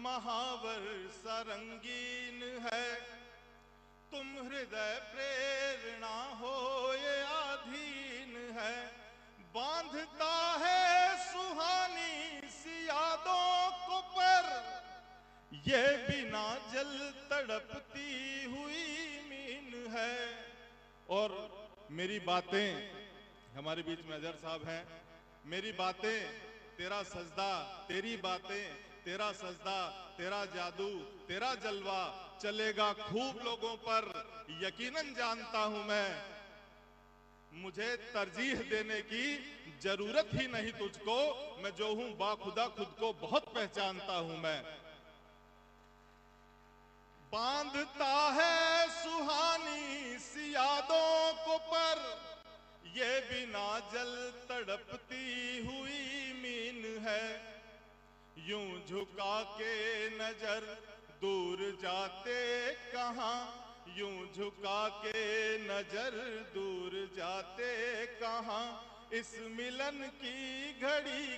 महावर सा रंगीन है, तुम हृदय प्रेरणा हो ये आधीन है। बांधता है सुहानी सी यादों को पर, ये बिना जल तड़पती हुई मीन है। और मेरी बातें, हमारे बीच में अजहर साहब हैं, मेरी बातें तेरा सजदा, तेरी बातें तेरा सजदा, तेरा जादू तेरा जलवा चलेगा खूब लोगों पर, यकीनन जानता हूं मैं। मुझे तरजीह देने की जरूरत ही नहीं तुझको, मैं जो हूं बाखुदा खुद को बहुत पहचानता हूं मैं। बांधता है सुहानी सी यादों को पर, ये बिना जल तड़पती हुई मीन है। यूं झुका के नजर दूर जाते कहां, यूं झुका के नजर दूर जाते कहां, इस मिलन की घड़ी